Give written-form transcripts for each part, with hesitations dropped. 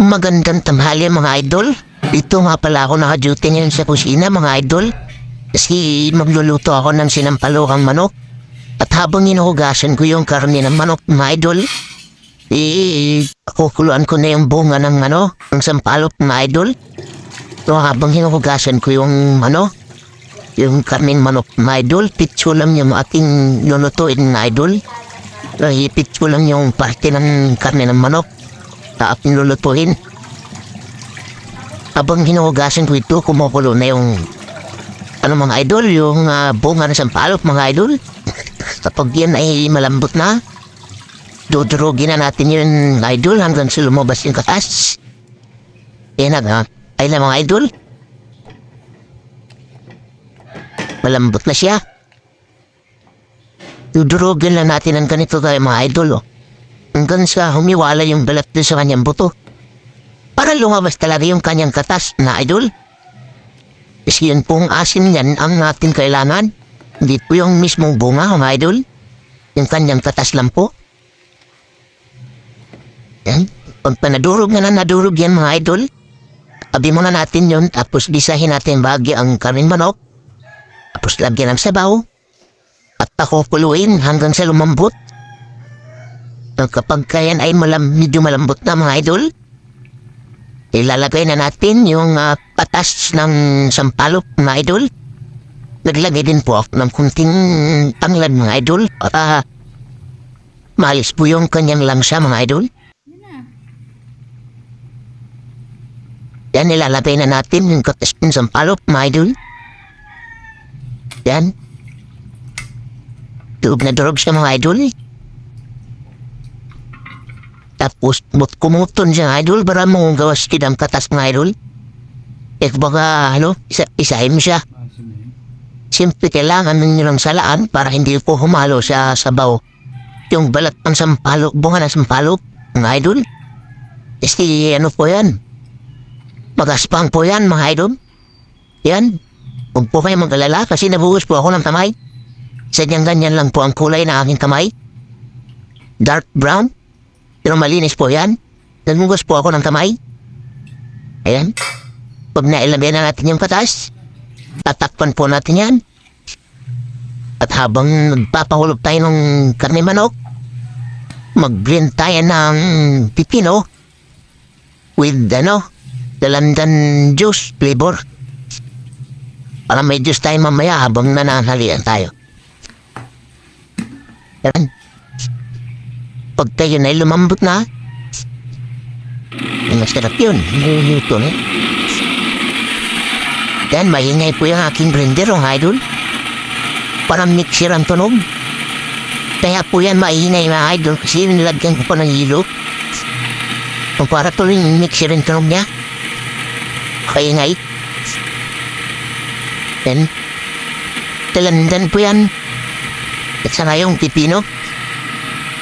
Magandang tanghali mga idol. Dito nga pala ako naka-duty ngayon sa kusina mga idol. Kasi magluluto ako ng sinampalukang manok. At habang inuhugasan ko yung karne ng manok mga idol, kukuluan ko na yung bunga ng ng sampalok mga idol. So habang hinuhugasan ko yung karne ng manok mga idol, pitso lang yung ating lulutuin mga idol. Pitso lang yung parte ng karne ng manok sa ating lulutuin. Habang hinuhugasan ko ito, kumukulo na yung mga idol, yung bunga ng sampalok mga idol. Kapag yan ay malambot na, dudurugin na natin yung idol hanggang sa lumabas yung katas. Yan na ay na mga idol. Malambot na siya. Dudurugin na natin ang ganito tayo mga idol. Hanggang sa humiwala yung balat doon sa kanyang buto. Para lumabas talaga yung kanyang katas na idol. Kasi yun pong asin yan ang natin kailangan. Hindi po yung mismong bunga mga idol. Yung kanyang katas lang po. Yan. Pag nadurog yan mga idol, abi muna natin yun, tapos disahin natin bahagi ang karing manok. Tapos lagyan ng sabaw. At pakukuluin hanggang sa lumambot. Kapag kayan ay medyo malambot na mga idol, ilalagay na natin yung patas ng sampalok mga idol. Naglagay din po ako ng kunting tanglad mga idol para maalis po yung kanyang langsa mga idol. Yan, ilalagay na natin yung katas ng sampalok mga idol. Yan. Durog na durog siya mga idol. Tapos kumuton siya mga idol para mong gawas ang katas mga idol. Baga isahin siya. Siyempre kailangan ninyo lang salaan para hindi po humalo sa sabaw yung balat ng sampalok, bunga ng sampalok mga idol. Kasi po yan, magaspang po yan mga idol. Yan, huwag po kayo mag-alala kasi nabuhos po ako ng kamay. Sadyang ganyan lang po ang kulay ng aking kamay. Dark brown, pero malinis po yan. Nagugas po ako ng kamay. Ayan, pag nailabihan na natin yung katas, tatakpan po natin yan. At habang nagpapahulog tayo ng karne manok, mag-blend tayo ng pipino with the London juice flavor. Para may juice tayo mamaya habang nananghalian tayo. Yan. Pag tayo na lumambot na, masarap yun. Niluluto na. Yan, maingay po yung aking blender, idol. Parang mixer ang tunog. Kaya po yan maingay mga idol kasi nilagyan ko pa ng hilo. Kung para tuloy yung mixer ang tunog niya. Kaingay. Yan. Talandan po yan. At saka yung pipino.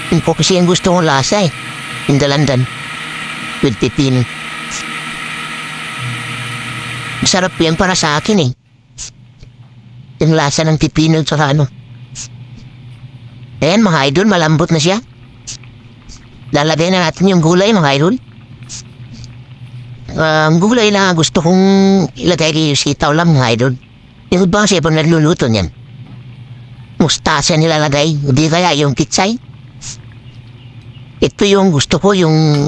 Yun po kasi yung gusto kong lasa eh. Yung dalandan. With pipino. Masarap yan para sa akin eh. Yung lasa ng pipino at saka Ayan mga idol, malambot na siya. Lalagay na natin yung gulay mga idol. Ang gulay na gusto kong ilagay yung sitaw lang mga idol. Yung iba kasi pag nagluluto niyan, mustasa nilalagay, hindi kaya yung kitsay. Ito yung gusto ko, yung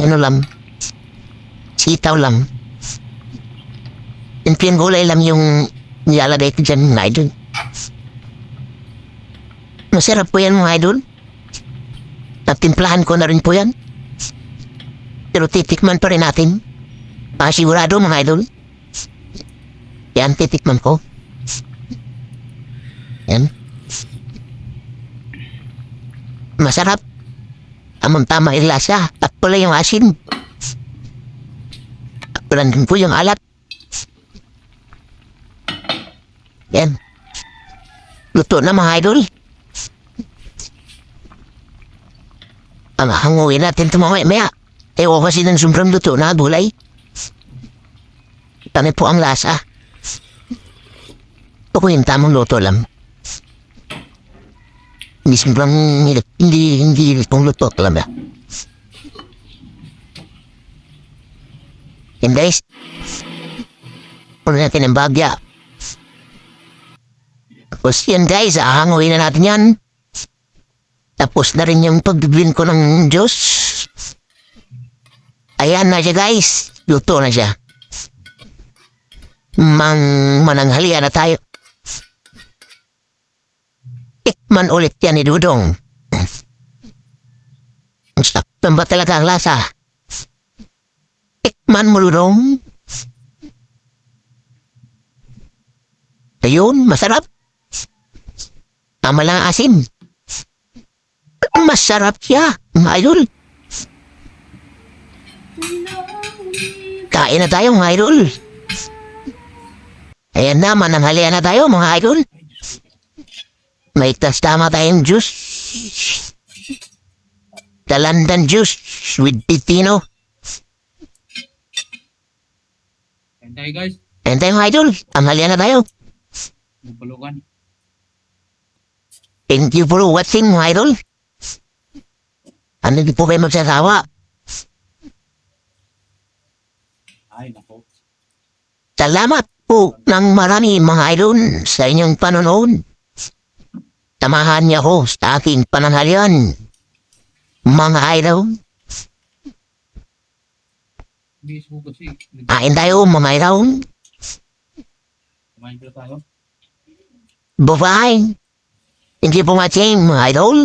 sitaw lang. Yung gulay lang yung nilalagay ko dyan mga idol. Masarap po yan mga idol. Natimplahan ko na rin po yan. Pero titikman pa rin natin. Sigurado mga idol. Yan, titikman ko. Yan. Masarap. Tamang-tama yung lasa. At pala yung asin. At pala din po yung alat. Yan. Luto na mga idol. Hanguin natin ito mamaya. Ewan kasi ng sobrang luto na gulay. Tanay po ang lasa. Ito ko yung tamang luto lang. Hindi sobrang hindi pong luto lang ba. Yan guys. Puno natin ang bagya. Tapos yan guys, ahanguin na natin yan. Tapos na rin yung pagbibin ko ng Diyos. Ayan na siya guys. Luto na siya. Mananghalian na tayo. Tikman ulit yan ni Dudong. Saktan ba talaga ang lasa? Tikman mo, Dudong. Ayun, masarap. Tama lang asin. Masarap siya, mga idol. Kain na tayo, mga idol. Ayan na, mananghalian na tayo, mga idol. May tama tayong juice. The London juice with pipino. Kain tayo guys. Ayan tayo, mga idol. Tanghalian na tayo. Mapalukan. Thank you for watching, mga idol. Ano di po kayo magsasawa? Ay, nako. Salamat po ng marami, mga idol, sa inyong panonood. Samahan niyo ako sa aking pananghalian, mga idol. Bis mo kasi. Kain tayo, mga idol. Kumain pala tayo. Bye-bye. Thank you for watching, mga idol.